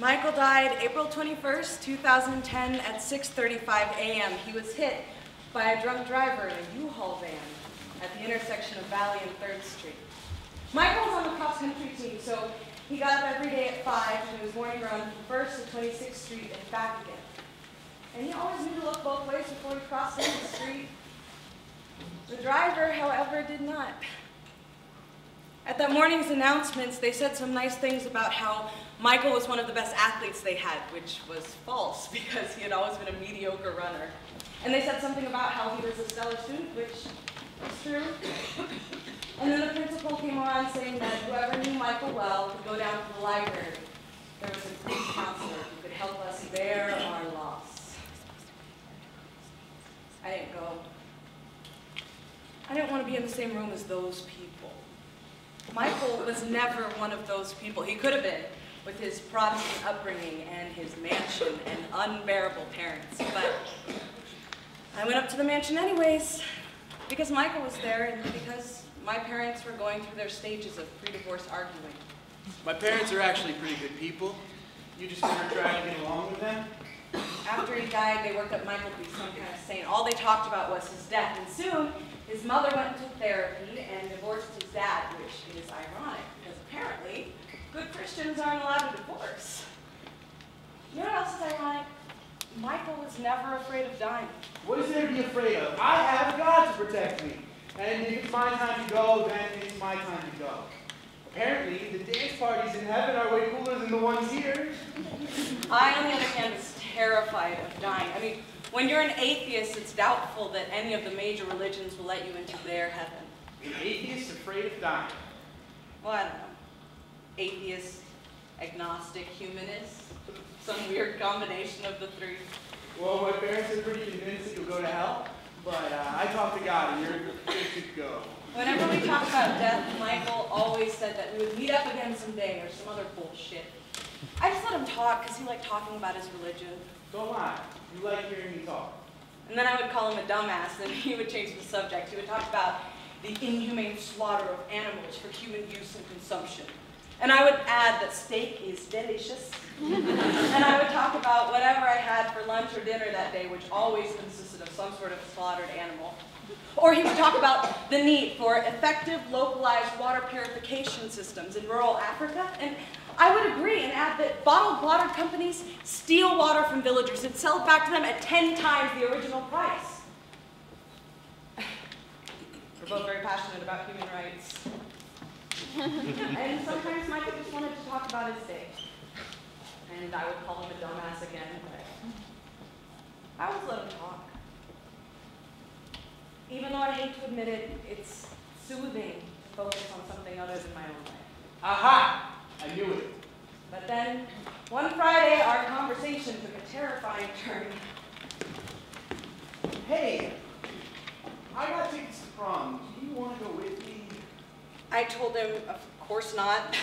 Michael died April 21st, 2010 at 6:35 a.m. He was hit by a drunk driver in a U-Haul van at the intersection of Valley and 3rd Street. Michael was on the cross-country team, so he got up every day at 5 to do his morning run from 1st to 26th Street and back again. And he always knew to look both ways before he crossed into the street. The driver, however, did not. At that morning's announcements, they said some nice things about how Michael was one of the best athletes they had, which was false because he had always been a mediocre runner. And they said something about how he was a stellar student, which was true. And then the principal came on saying that whoever knew Michael well could go down to the library. There was a grief counselor who could help us bear our loss. I didn't go. I didn't want to be in the same room as those people. Michael was never one of those people. He could have been, with his Protestant upbringing and his mansion and unbearable parents. But I went up to the mansion anyways, because Michael was there and because my parents were going through their stages of pre-divorce arguing. My parents are actually pretty good people. You just never tried to get along with them? After he died, they worked up Michael to be some kind of saint. All they talked about was his death, and soon his mother went into therapy and divorced his dad, which is ironic, because apparently good Christians aren't allowed to divorce. You know what else is ironic? Michael was never afraid of dying. What is there to be afraid of? I have God to protect me. And if it's my time to go, then it's my time to go. Apparently, the dance parties in heaven are way cooler than the ones here. I, on the other hand, was terrified of dying. I mean, when you're an atheist, it's doubtful that any of the major religions will let you into their heaven. An atheist afraid of dying. Well, I don't know. Atheist, agnostic, humanist, some weird combination of the three. Well, my parents are pretty convinced that you'll go to hell, but I talked to God and you're good to go. Whenever we talked about death, Michael always said that we would meet up again someday or some other bullshit. I just let him talk because he liked talking about his religion. Don't lie. You like hearing me talk. And then I would call him a dumbass and he would change the subject. He would talk about the inhumane slaughter of animals for human use and consumption. And I would add that steak is delicious. And I would talk about whatever I had for lunch or dinner that day, which always consisted of some sort of slaughtered animal. Or he would talk about the need for effective, localized water purification systems in rural Africa. And I would agree and add that bottled water companies steal water from villagers and sell it back to them at 10 times the original price. We're both very passionate about human rights. And sometimes Michael just wanted to talk about his day. And I would call him a dumbass again, but I always let him talk. Even though I hate to admit it, it's soothing to focus on something other than my own life. Aha! I knew it. But then, one Friday, our conversation took a terrifying turn. Hey, I got tickets to prom. Do you want to go with me? I told him, of course not.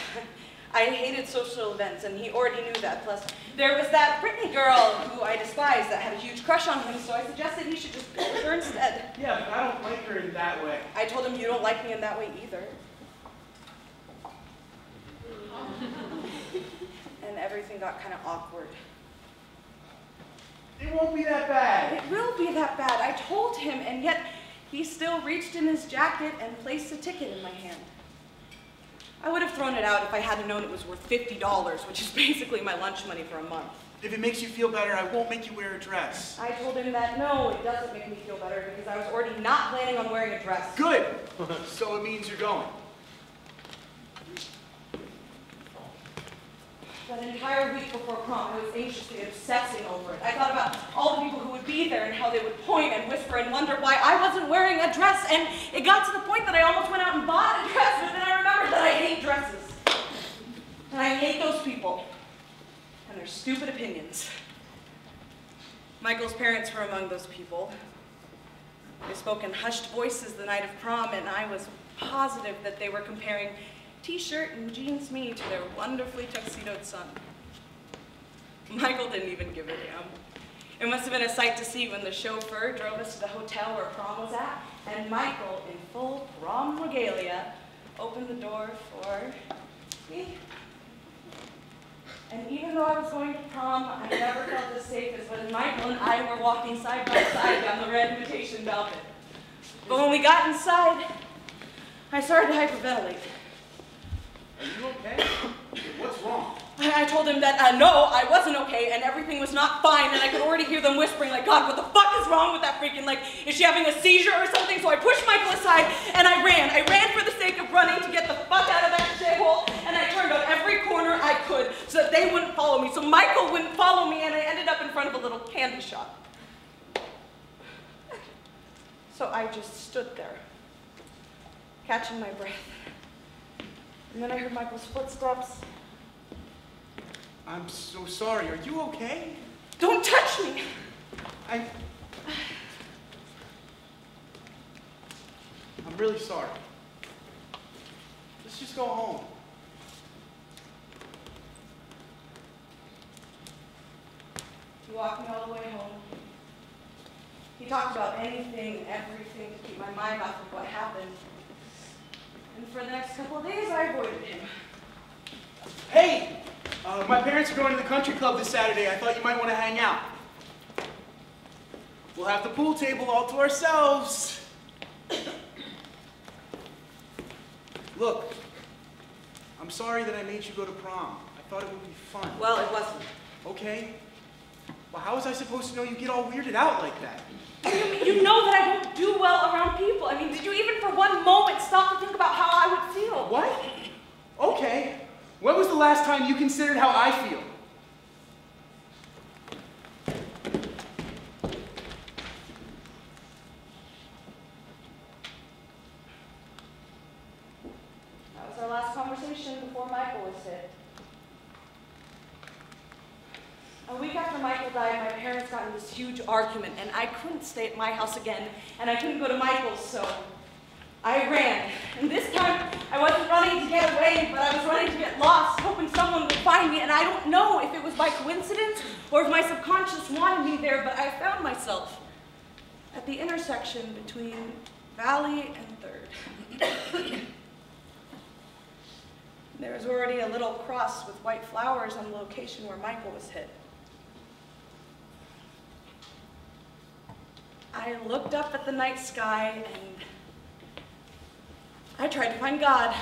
I hated social events, and he already knew that. Plus, there was that Brittany girl who I despised that had a huge crush on him, so I suggested he should just go with her instead. Yeah, but I don't like her in that way. I told him, you don't like me in that way either. And everything got kind of awkward. It won't be that bad. It will be that bad. I told him, and yet he still reached in his jacket and placed a ticket in my hand. I would have thrown it out if I hadn't known it was worth $50, which is basically my lunch money for a month. If it makes you feel better, I won't make you wear a dress. I told him that, no, it doesn't make me feel better because I was already not planning on wearing a dress. Good! So it means you're going. That entire week before prom, I was anxiously obsessing over it. I thought about all the people who would be there and how they would point and whisper and wonder why I wasn't wearing a dress. And it got to the point that I almost went out and bought a dress, but then I remembered that I hate dresses. And I hate those people and their stupid opinions. Michael's parents were among those people. They spoke in hushed voices the night of prom, and I was positive that they were comparing T-shirt and jeans me to their wonderfully tuxedoed son. Michael didn't even give a damn. It must have been a sight to see when the chauffeur drove us to the hotel where prom was at, and Michael, in full prom regalia, opened the door for me. And even though I was going to prom, I never felt as safe as when Michael and I were walking side by side down the red invitation velvet. But when we got inside, I started to hyperventilate. Are you okay? What's wrong? I told him that, no, I wasn't okay, and everything was not fine, and I could already hear them whispering, like, God, what the fuck is wrong with that freaking, like, is she having a seizure or something? So I pushed Michael aside, and I ran. I ran for the sake of running to get the fuck out of that shithole, and I turned on every corner I could so that they wouldn't follow me, so Michael wouldn't follow me, and I ended up in front of a little candy shop. So I just stood there, catching my breath. And then I heard Michael's footsteps. I'm so sorry. Are you okay? Don't touch me! I'm really sorry. Let's just go home. He walked me all the way home. He talked about anything, everything to keep my mind off of what happened. And for the next couple of days, I avoided him. Hey! My parents are going to the country club this Saturday. I thought you might want to hang out. We'll have the pool table all to ourselves. Look, I'm sorry that I made you go to prom. I thought it would be fun. Well, it wasn't. Okay? Well, how was I supposed to know you get all weirded out like that? You know that I don't do well around people. I mean, did you even for one moment stop to think about how I would feel? What? Okay. When was the last time you considered how I feel? That was our last conversation before Michael was hit. A week after Michael died, my parents got in this huge argument, and I couldn't stay at my house again, and I couldn't go to Michael's, so I ran. And this time, I wasn't running to get away, but I was running to get lost, hoping someone would find me, and I don't know if it was by coincidence or if my subconscious wanted me there, but I found myself at the intersection between Valley and 3rd. There was already a little cross with white flowers on the location where Michael was hit. I looked up at the night sky and I tried to find God.